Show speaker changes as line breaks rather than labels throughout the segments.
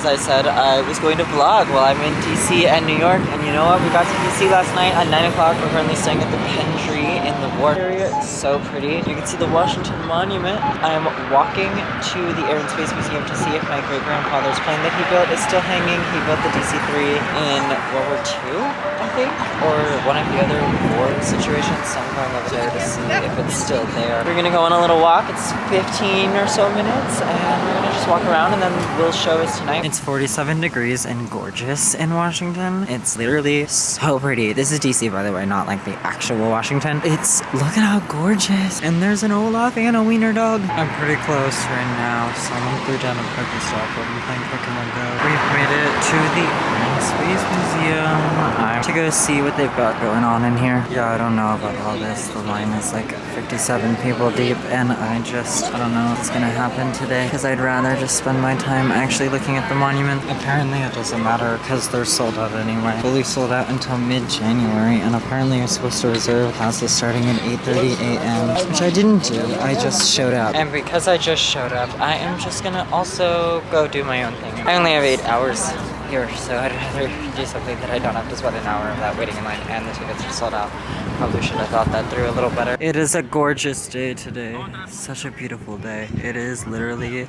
as I said, I was going to vlog while I'm in DC and New York. And you know what? We got to DC last night at 9 o'clock. We're currently staying at the Pentry in the Wharf area. It's so pretty. You can see the Washington Monument. I am walking to the Air and Space Museum to see if my great-grandfather's plane that he built is still hanging. He built the DC-3 in World War II, I think, or one of the other war situations. So I'm going over there to see if it's still there. We're gonna go on a little walk. It's 15 or so minutes, and we're gonna just walk around, and then we'll show us tonight. It's 47 degrees and gorgeous in Washington. It's literally so pretty. This is DC, by the way, not like the actual Washington. Look at how gorgeous. And there's an Olaf and a wiener dog. I'm pretty close right now. Someone threw down a Pokestop, but I'm playing Pokemon Go. We've made it to the Air and Space Museum. I'm to go see what they've got going on in here. Yeah, I don't know about all this. The line is like 57 people deep, and I don't know what's gonna happen today, because I'd rather just spend my time actually looking at the monument. Apparently it doesn't matter because they're sold out anyway. Fully sold out until mid-January, and apparently you're supposed to reserve classes starting at 8:30 a.m. which I didn't do. I just showed up. And because I just showed up, I am just gonna also go do my own thing. I only have 8 hours here, so I'd rather do something that I don't have to spend an hour of that waiting in line, and the tickets are sold out. Probably should have thought that through a little better. It is a gorgeous day today. Such a beautiful day. It is literally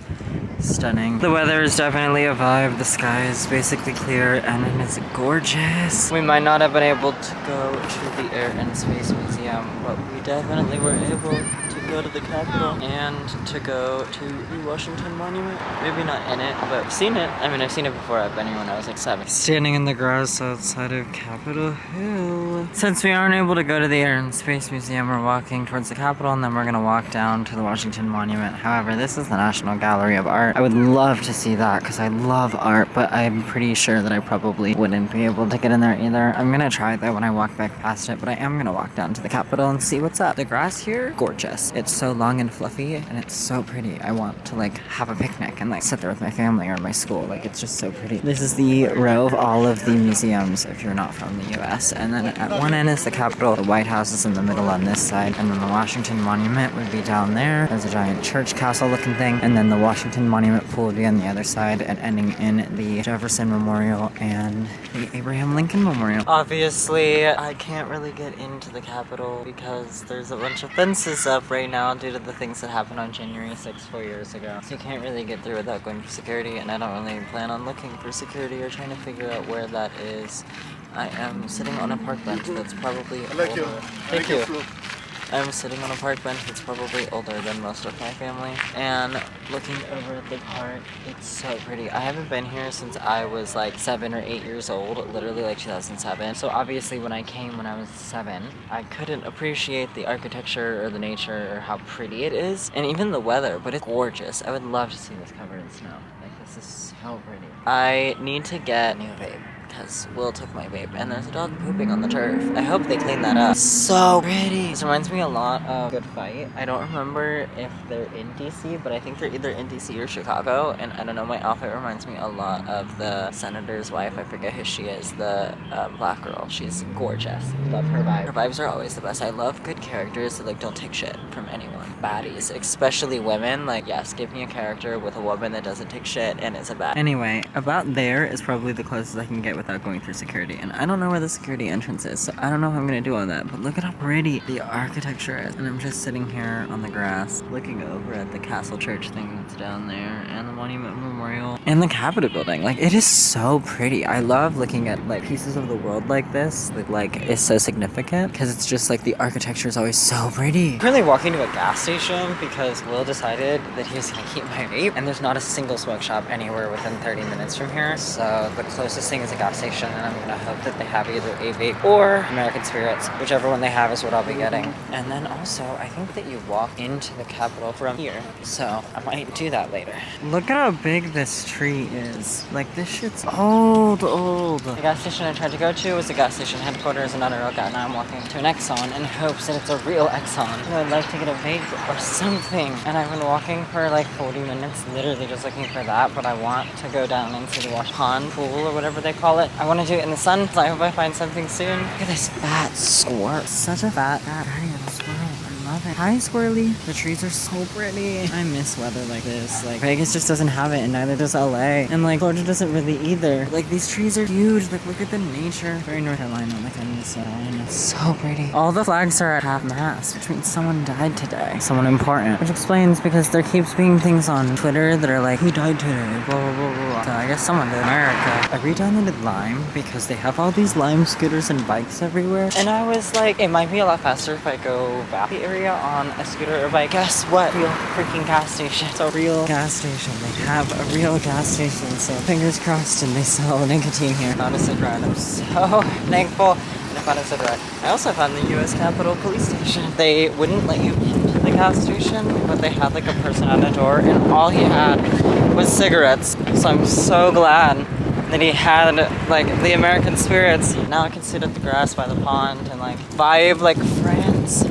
stunning. The weather is definitely a vibe. The sky is basically clear, and it is gorgeous. We might not have been able to go to the Air and Space Museum, but we definitely were able to go to the Capitol and to go to the Washington Monument. Maybe not in it, but I've seen it. I mean, I've seen it before. I've been here when I was like 7. Standing in the grass outside of Capitol Hill. Since we aren't able to go to the Air and Space Museum, we're walking towards the Capitol, and then we're gonna walk down to the Washington Monument. However, this is the National Gallery of Art. I would love to see that because I love art, but I'm pretty sure that I probably wouldn't be able to get in there either. I'm gonna try that when I walk back past it, but I am gonna walk down to the Capitol and see what's up. The grass here, gorgeous. It's so long and fluffy, and it's so pretty. I want to like have a picnic and like sit there with my family or my school. Like, it's just so pretty. This is the row of all of the museums if you're not from the US. And then at one end is the Capitol. The White House is in the middle on this side, and then the Washington Monument would be down there. There's a giant church castle looking thing, and then the Washington Monument pool would be on the other side, and ending in the Jefferson Memorial and the Abraham Lincoln Memorial. Obviously, I can't really get into the Capitol because there's a bunch of fences up right now due to the things that happened on January 6th 4 years ago. So you can't really get through without going for security, and I don't really plan on looking for security or trying to figure out where that is. I am sitting on a park bench that's probably older. Thank you. I'm sitting on a park bench that's probably older than most of my family, and looking over at the park. It's so pretty. I haven't been here since I was like 7 or 8 years old, literally like 2007. So obviously when I came when I was 7, I couldn't appreciate the architecture or the nature or how pretty it is, and even the weather, but it's gorgeous. I would love to see this covered in snow. Like, this is so pretty. I need to get a new vape, because Will took my vape, and there's a dog pooping on the turf. I hope they clean that up. So pretty. This reminds me a lot of Good Fight. I don't remember if they're in DC, but I think they're either in DC or Chicago, and I don't know, my outfit reminds me a lot of the senator's wife. I forget who she is, the black girl. She's gorgeous. Love her vibe. Her vibes are always the best. I love good characters that like don't take shit from anyone. Baddies, especially women. Like, yes, give me a character with a woman that doesn't take shit and is a bad. Anyway, about there is probably the closest I can get without going through security, and I don't know where the security entrance is, so I don't know if I'm gonna do all that, but look at how pretty the architecture is. And I'm just sitting here on the grass looking over at the Castle Church thing that's down there, and the Monument Memorial, and the Capitol building. Like, it is so pretty. I love looking at like pieces of the world like this that like is so significant, because it's just like the architecture is always so pretty. I'm currently walking to a gas station because Will decided that he was gonna keep my vape, and there's not a single smoke shop anywhere within 30 minutes from here, so the closest thing is a gas station, and I'm gonna hope that they have either a vape or American Spirits. Whichever one they have is what I'll be getting. And then also, I think that you walk into the Capitol from here, so I might do that later. Look at how big this tree is. Like, this shit's old. The gas station I tried to go to was the gas station headquarters, and not a real guy. Now I'm walking to an Exxon in hopes that it's a real Exxon. I'd like to get a vape or something. And I've been walking for like 40 minutes, literally just looking for that, but I want to go down into the pond pool or whatever they call it. I want to do it in the sun, so I hope I find something soon. Look at this fat squirrel. Such a fat, tiny little squirrel. I love nothing. Hi, squirrely. The trees are so pretty. I miss weather like this. Like, Vegas just doesn't have it, and neither does LA. And like, Florida doesn't really either. Like, these trees are huge. Like, look at the nature. Very North Carolina. Like, I miss North Carolina. So pretty. All the flags are at half mast, which means someone died today. Someone important. Which explains because there keeps being things on Twitter that are like, who died today? Blah, blah, blah, blah. So I guess someone did. America. I re-downloaded Lime because they have all these Lime scooters and bikes everywhere. And I was like, it might be a lot faster if I go back the area on a scooter or bike. Guess what? Real freaking gas station. It's a real gas station. They have a real gas station. So fingers crossed, and they sell nicotine here. Not a cigarette. I'm so thankful. And I found a cigarette. I also found the U.S. Capitol Police Station. They wouldn't let you into the gas station, but they had like a person at the door, and all he had was cigarettes. So I'm so glad that he had like the American spirits. Now I can sit at the grass by the pond and like vibe like friends.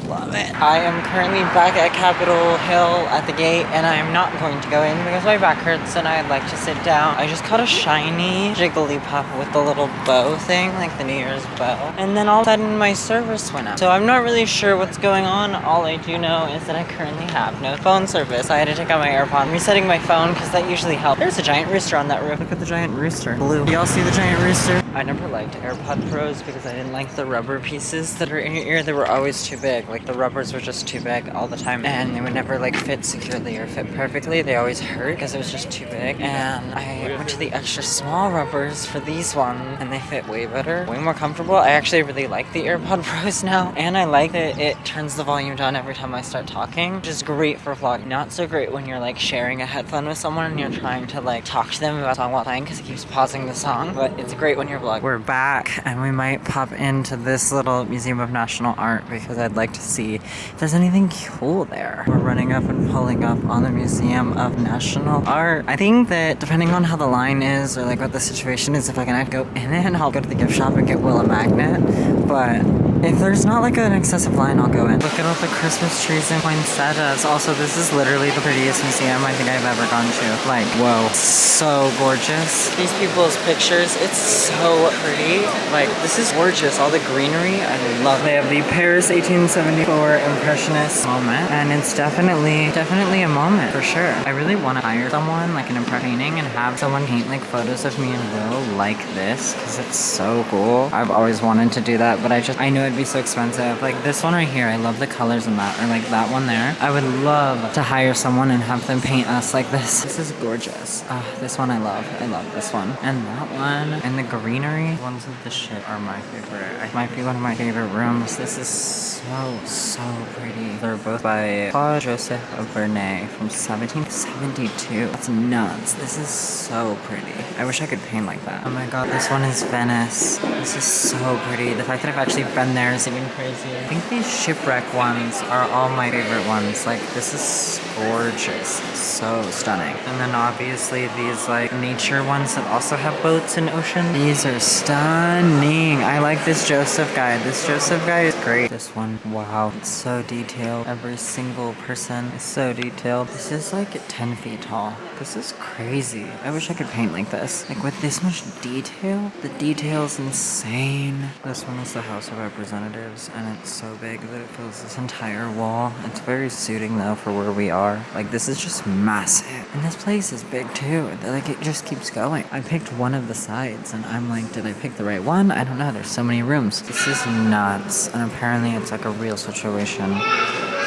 Love it. I am currently back at Capitol Hill at the gate, and I am not going to go in because my back hurts and I'd like to sit down. I just caught a shiny Jigglypuff with the little bow thing, like the New Year's bow. And then all of a sudden my service went out. So I'm not really sure what's going on. All I do know is that I currently have no phone service. I had to take out my AirPod. I'm resetting my phone because that usually helps. There's a giant rooster on that roof. Look at the giant rooster. Blue. Y'all see the giant rooster? I never liked AirPod Pros because I didn't like the rubber pieces that are in your ear. They were always too big. Like the rubbers were just too big all the time, and they would never like fit securely or fit perfectly. They always hurt because it was just too big. And I went to the extra small rubbers for these ones, and they fit way better, way more comfortable. I actually really like the AirPod Pros now, and I like that it turns the volume down every time I start talking, which is great for vlogging. Not so great when you're like sharing a headphone with someone and you're trying to like talk to them about the song while playing because it keeps pausing the song, but it's great when you're vlogging. We're back, and we might pop into this little Museum of National Art because I'd like to see if there's anything cool there. We're running up and pulling up on the Museum of National Art. I think that depending on how the line is or like what the situation is, if I can go in it, I'll go to the gift shop and get Will a magnet. But if there's not like an excessive line, I'll go in. Look at all the Christmas trees and poinsettias. Also, this is literally the prettiest museum I think I've ever gone to. Like, whoa, so gorgeous. These people's pictures, it's so pretty. Like, this is gorgeous. All the greenery, I love it. They have the Paris 1874 Impressionist moment, and it's definitely a moment for sure. I really want to hire someone, like an impression painting, and have someone paint like photos of me and Will like this, because it's so cool. I've always wanted to do that, but I know it'd be so expensive. Like this one right here, I love the colors in that, or like that one there. I would love to hire someone and have them paint us like this. This is gorgeous. This one I love. I love this one. And that one. And the greenery. Ones of the shit are my favorite. It might be one of my favorite rooms. This is so pretty. They're both by Claude Joseph Vernet from 1772. That's nuts. This is so pretty. I wish I could paint like that. Oh my god, this one is Venice. This is so pretty. The fact that I've actually been there is even crazy. I think these shipwreck ones are all my favorite ones. Like, this is gorgeous. So stunning. And then obviously these like nature ones that also have boats in ocean. These are stunning. I like this Joseph guy. This Joseph guy is great. This one, wow, it's so detailed. Every single person is so detailed. This is like 10 feet tall. This is crazy. I wish I could paint like this. Like with this much detail, the detail's insane. This one is the House of Representatives, and it's so big that it fills this entire wall. It's very suiting though for where we are. Like this is just massive. And this place is big too. Like it just keeps going. I picked one of the sides and I'm like, did I pick the right one? I don't know. There's so many rooms. This is nuts. And apparently it's like a real situation.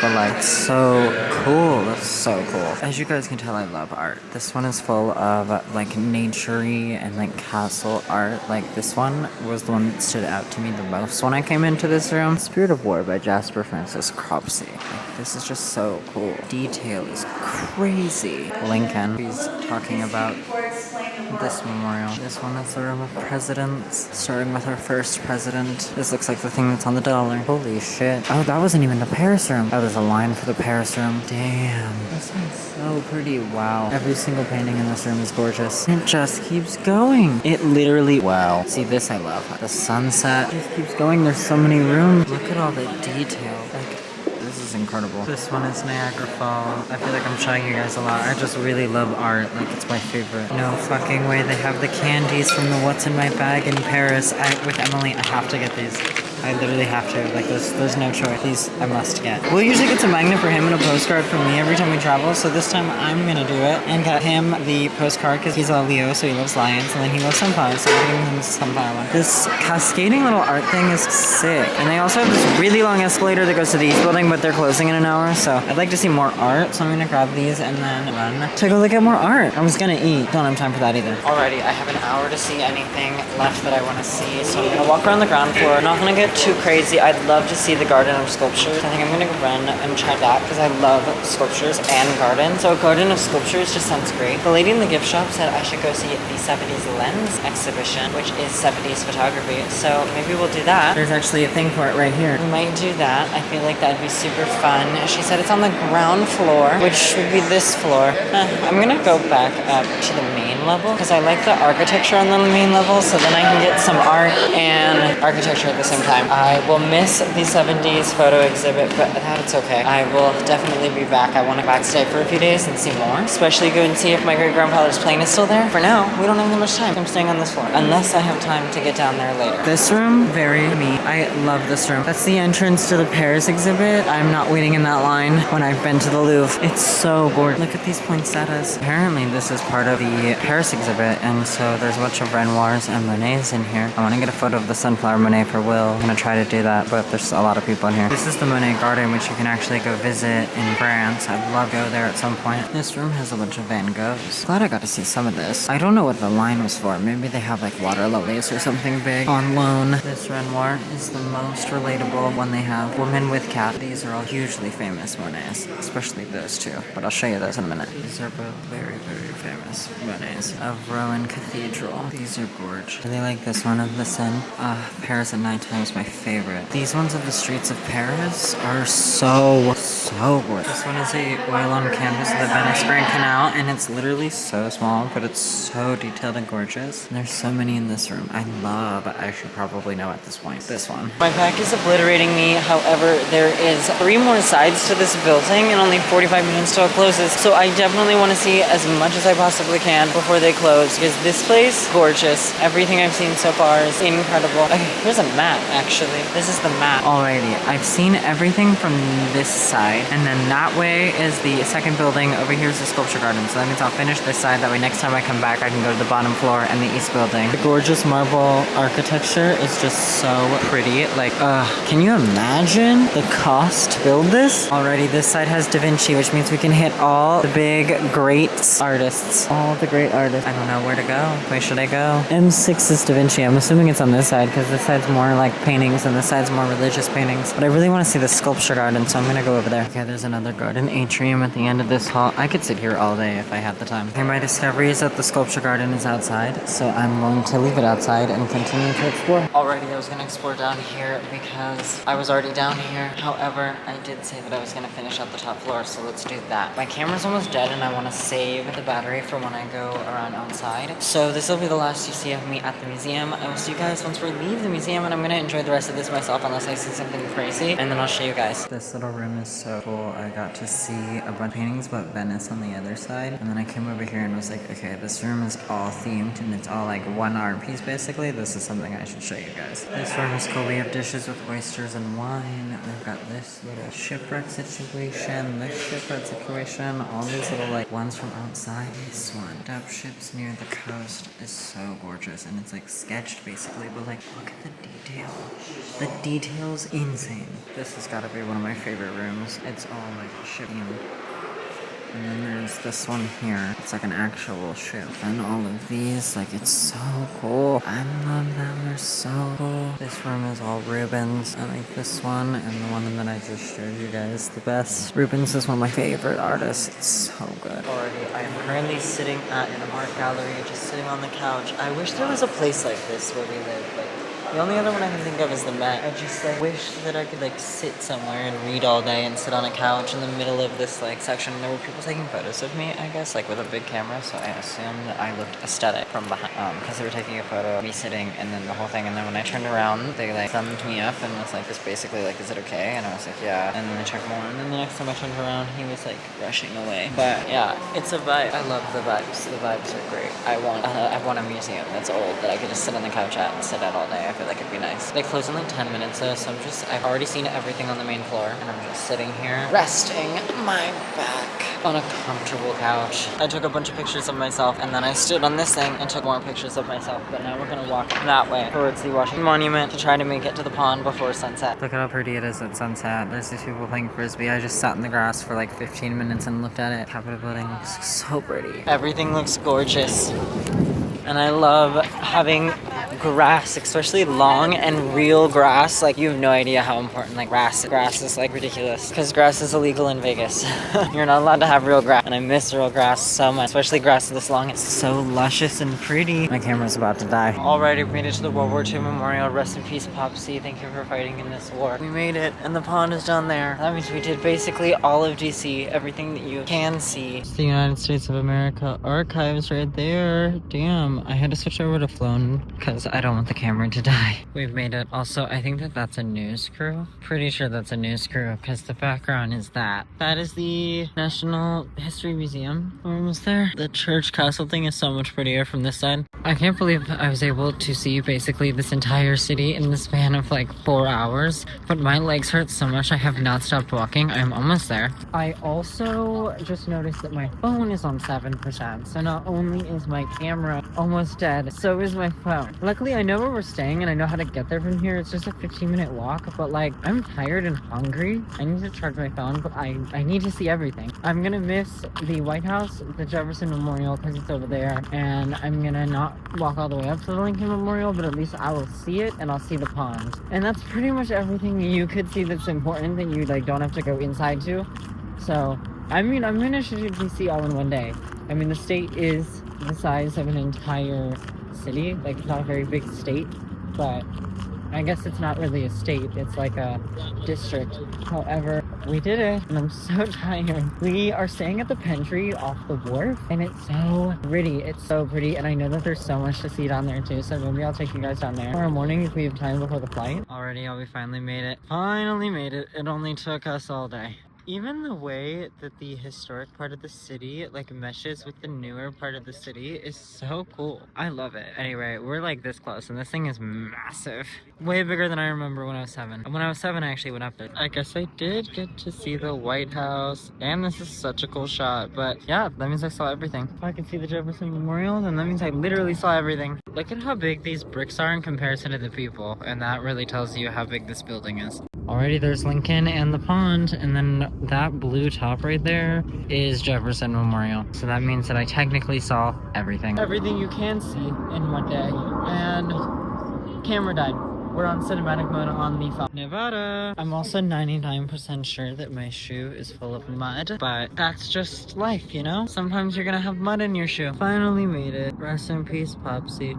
But like so cool. That's so cool. As you guys can tell, I love art. This one is full of like nature-y and like castle art. Like this one was the one that stood out to me the most when I came into this room. Spirit of War by Jasper Francis Cropsey. Like, this is just so cool. Detail is crazy. Lincoln. He's talking about this memorial. This one is the room of presidents, starting with our first president. This looks like the thing that's on the dollar. Holy shit. Oh, that wasn't even the Paris room. Oh, there's a line for the Paris room. Damn. This one's so pretty. Wow. Every single painting in this room is gorgeous. It just keeps going. It literally, wow. See, this I love. The sunset just keeps going. There's so many rooms. Look at all the detail. Like, this is incredible. This one is Niagara Falls. I feel like I'm showing you guys a lot. I just really love art. Like, it's my favorite. No fucking way. They have the candies from the What's in My Bag in Paris. With Emily, I have to get these. I literally have to. Like, there's no choice. These I must get. We'll usually get a magnet for him and a postcard for me every time we travel, so this time I'm gonna do it and get him the postcard because he's a Leo, so he loves lions, and then he loves sunflowers, so I'm getting him the sunflower one. This cascading little art thing is sick. And they also have this really long escalator that goes to the East building, but they're closing in an hour, so I'd like to see more art, so I'm gonna grab these and then run to go look at more art. I was gonna eat. Don't have time for that either. Alrighty, I have an hour to see anything left that I want to see, so I'm gonna walk around the ground floor. Not gonna get too crazy. I'd love to see the garden of sculptures. I think I'm gonna run and try that because I love sculptures and gardens. So garden of sculptures just sounds great. The lady in the gift shop said I should go see the 70s lens exhibition, which is 70s photography. So maybe we'll do that. There's actually a thing for it right here. We might do that. I feel like that'd be super fun. She said it's on the ground floor, which would be this floor. I'm gonna go back up to the main level because I like the architecture on the main level, so then I can get some art and architecture at the same time. I will miss the 70s photo exhibit, but that's okay. I will definitely be back. I want to backstay for a few days and see more, especially go and see if my great-grandfather's plane is still there. For now, we don't have that much time. I'm staying on this floor, unless I have time to get down there later. This room, very me. I love this room. That's the entrance to the Paris exhibit. I'm not waiting in that line when I've been to the Louvre. It's so gorgeous. Look at these poinsettias. Apparently, this is part of the Paris exhibit, and so there's a bunch of Renoirs and Monets in here. I want to get a photo of the sunflower Monet for Will. I'm gonna try to do that, but there's a lot of people in here. This is the Monet garden, which you can actually go visit in France. I'd love to go there at some point. This room has a bunch of Van Goghs. Glad I got to see some of this. I don't know what the line was for. Maybe they have like water lilies or something big on loan. This Renoir is the most relatable one they have. Woman with Cat. These are all hugely famous Monets, especially those two, but I'll show you those in a minute. These are both very, very famous Monets of Rouen Cathedral. These are gorgeous. I really like this one of the Seine. Paris at nighttime is my favorite. These ones of the streets of Paris are so gorgeous. This one is a oil on canvas of the Venice Grand Canal, and it's literally so small, but it's so detailed and gorgeous. And there's so many in this room. I should probably know at this point. This one. My pack is obliterating me. However, there is 3 more sides to this building and only 45 minutes till it closes. So I definitely want to see as much as I possibly can before they close, because this place, gorgeous. Everything I've seen so far is incredible. Okay, here's a map, actually. This is the map. Alrighty, I've seen everything from this side, and then that way is the second building. Over here is the sculpture garden, so that means I'll finish this side. That way next time I come back, I can go to the bottom floor and the east building. The gorgeous marble architecture is just so pretty. Like, can you imagine the cost to build this? Alrighty, this side has Da Vinci, which means we can hit all the big, great artists. All the great artists. I don't know where to go. Where should I go? M6 is Da Vinci. I'm assuming it's on this side, because this side's more like paintings and this side's more religious paintings. But I really want to see the sculpture garden, so I'm gonna go over there. Okay, there's another garden atrium at the end of this hall. I could sit here all day if I had the time. Okay, my discovery is that the sculpture garden is outside, so I'm going to leave it outside and continue to explore. Alrighty, I was gonna explore down here because I was already down here. However, I did say that I was gonna finish out the top floor, so let's do that. My camera's almost dead and I want to save the battery for when I go around outside. So this will be the last you see of me at the museum. I will see you guys once we leave the museum, and I'm gonna enjoy the rest of this myself unless I see something crazy, and then I'll show you guys. This little room is so cool. I got to see a bunch of paintings about Venice on the other side, and then I came over here and was like, okay, this room is all themed and it's all like one art piece basically. This is something I should show you guys. This room is cool. We have dishes with oysters and wine. We've got this little shipwreck situation, this shipwreck situation, all these little like ones from outside. This one, dub ships near the coast, is so gorgeous, and it's like sketched basically, but like look at the detail. The detail's insane. This has got to be one of my favorite rooms. It's all like shipping. And then there's this one here. It's like an actual ship. And all of these, like, it's so cool. I love them. They're so cool. This room is all Rubens. I like this one and the one that I just showed you guys the best. Rubens is one of my favorite artists. It's so good. Alrighty, I am currently sitting at an art gallery, just sitting on the couch. I wish there was a place like this where we live. Like, the only other one I can think of is the Met. I just like wish that I could like sit somewhere and read all day and sit on a couch in the middle of this like section. There were people taking photos of me, I guess, like with a big camera, so I assumed that I looked aesthetic from behind. Because they were taking a photo of me sitting and then the whole thing, and then when I turned around, they like thumbed me up and was like, this basically like, is it okay? And I was like, yeah. And then they checked more, and then the next time I turned around, he was like rushing away. But yeah, it's a vibe. I love the vibes. The vibes are great. I want a museum that's old that I could just sit on the couch at and sit at all day. I feel like it'd be nice. They close in like 10 minutes though, so I've already seen everything on the main floor, and I'm just sitting here resting my back on a comfortable couch. I took a bunch of pictures of myself, and then I stood on this thing and took more pictures of myself, but now we're gonna walk that way towards the Washington Monument to try to make it to the pond before sunset. Look at how pretty it is at sunset. There's these people playing Frisbee. I just sat in the grass for like 15 minutes and looked at it. Capitol building looks so pretty. Everything looks gorgeous. And I love having grass, especially long and real grass. Like, you have no idea how important like grass is like ridiculous, because grass is illegal in Vegas. You're not allowed to have real grass, and I miss real grass so much, especially grass this long. It's so luscious and pretty. My camera's about to die. Alrighty, we made it to the World War II Memorial. Rest in peace, Popsy. Thank you for fighting in this war. We made it, and the pond is down there. That means we did basically all of DC, everything that you can see. It's the United States of America Archives right there. Damn, I had to switch over to phone because I don't want the camera to die. We've made it. Also, I think that that's a news crew. Pretty sure that's a news crew because the background is that. That is the National History Museum. We're almost there. The church castle thing is so much prettier from this side. I can't believe I was able to see basically this entire city in the span of like 4 hours, but my legs hurt so much I have not stopped walking. I'm almost there. I also just noticed that my phone is on 7%, so not only is my camera almost dead, so is my phone. Luckily, I know where we're staying and I know how to get there from here. It's just a 15-minute walk, but like, I'm tired and hungry. I need to charge my phone, but I need to see everything. I'm gonna miss the White House, the Jefferson Memorial, because it's over there, and I'm gonna not walk all the way up to the Lincoln Memorial, but at least I will see it, and I'll see the pond. And that's pretty much everything you could see that's important that you like don't have to go inside to. So, I mean, I'm gonna shoot DC all in one day. I mean, the state is the size of an entire city. Like, it's not a very big state, but I guess it's not really a state. It's like a district. However, we did it, and I'm so tired. We are staying at the Pentry off the wharf, and it's so pretty. It's so pretty, and I know that there's so much to see down there too, so maybe I'll take you guys down there tomorrow morning if we have time before the flight. Alrighty, we finally made it. Finally made it. It only took us all day. Even the way that the historic part of the city like meshes with the newer part of the city is so cool. I love it. Anyway, we're like this close, and this thing is massive. Way bigger than I remember when I was 7. When I was 7, I actually went up there. I guess I did get to see the White House, and this is such a cool shot. But yeah, that means I saw everything. If I can see the Jefferson Memorial, then that means I literally saw everything. Look at how big these bricks are in comparison to the people, and that really tells you how big this building is. Already there's Lincoln and the pond, and then that blue top right there is Jefferson Memorial. So that means that I technically saw everything. Everything you can see in one day. And camera died. We're on cinematic mode on the phone. Nevada. I'm also 99% sure that my shoe is full of mud, but that's just life, you know? Sometimes you're gonna have mud in your shoe. Finally made it. Rest in peace, Popsy.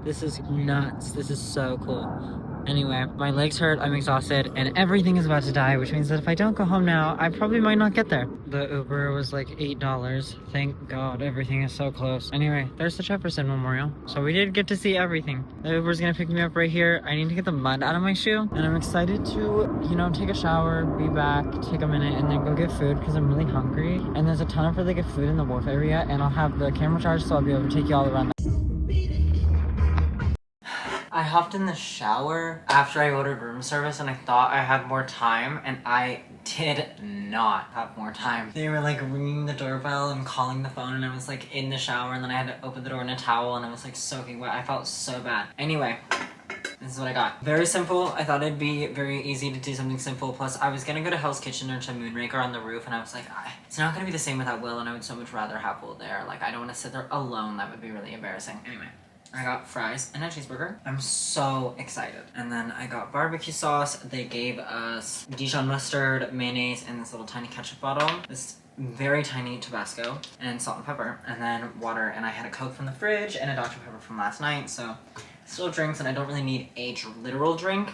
This is nuts. This is so cool. Anyway, my legs hurt, I'm exhausted, and everything is about to die, which means that if I don't go home now, I probably might not get there. The Uber was like $8. Thank God, everything is so close. Anyway, there's the Jefferson Memorial. So we did get to see everything. The Uber's gonna pick me up right here. I need to get the mud out of my shoe, and I'm excited to, you know, take a shower, be back, take a minute, and then go get food, because I'm really hungry. And there's a ton of really good food in the wharf area, and I'll have the camera charged, so I'll be able to take you all around. I hopped in the shower after I ordered room service, and I thought I had more time, and I did not have more time. They were like ringing the doorbell and calling the phone, and I was like in the shower, and then I had to open the door in a towel, and I was like soaking wet. I felt so bad. Anyway, this is what I got. Very simple. I thought it'd be very easy to do something simple. Plus, I was gonna go to Hell's Kitchen or to Moonraker on the roof, and I was like, it's not gonna be the same without Will, and I would so much rather have Will there. Like, I don't want to sit there alone. That would be really embarrassing. Anyway. I got fries and a cheeseburger. I'm so excited. And then I got barbecue sauce. They gave us Dijon mustard, mayonnaise, and this little tiny ketchup bottle. This very tiny Tabasco and salt and pepper, and then water. And I had a Coke from the fridge and a Dr. Pepper from last night. So still drinks, and I don't really need a literal drink.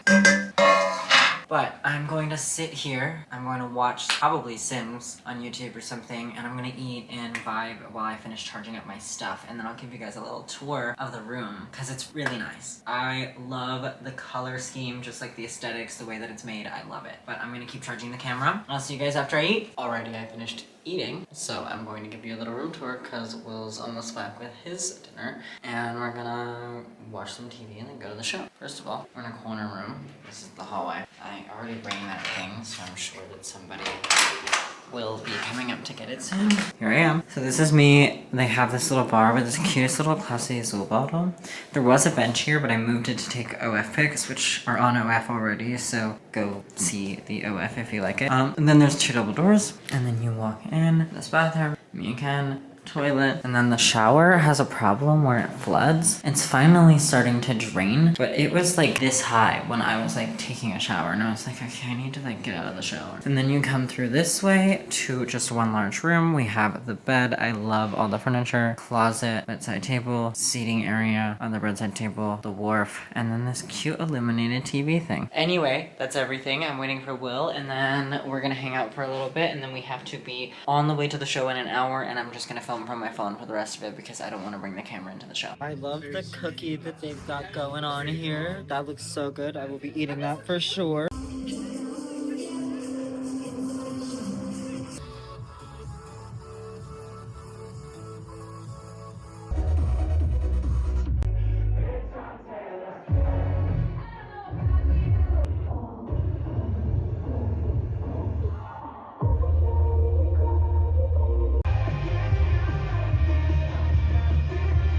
But I'm going to sit here, I'm going to watch probably Sims on YouTube or something, and I'm gonna eat and vibe while I finish charging up my stuff, and then I'll give you guys a little tour of the room, because it's really nice. I love the color scheme, just like the aesthetics, the way that it's made, I love it. But I'm gonna keep charging the camera. I'll see you guys after I eat. Alrighty, I finished eating. So I'm going to give you a little room tour because Will's almost back with his dinner. And we're gonna watch some TV and then go to the show. First of all, we're in a corner room. This is the hallway. I already bring that thing, so I'm sure that somebody will be coming up to get it soon. Here I am. So this is me. They have this little bar with this cutest little classy Azul bottle. There was a bench here, but I moved it to take OF pics, which are on OF already, so go see the OF if you like it. And then there's 2 double doors, and then you walk in this bathroom, me and Ken, toilet, and then the shower has a problem where it floods. It's finally starting to drain, but it was like this high when I was like taking a shower, and I was like, okay, I need to like get out of the shower. And then you come through this way to just one large room. We have the bed. I love all the furniture, closet, bedside table, seating area on the bedside table, the wharf, and then this cute illuminated TV thing. Anyway, that's everything. I'm waiting for Will, and then we're gonna hang out for a little bit, and then we have to be on the way to the show in an hour, and I'm just gonna film from my phone for the rest of it because I don't want to bring the camera into the show. I love the cookie that they've got going on here. That looks so good. I will be eating that for sure.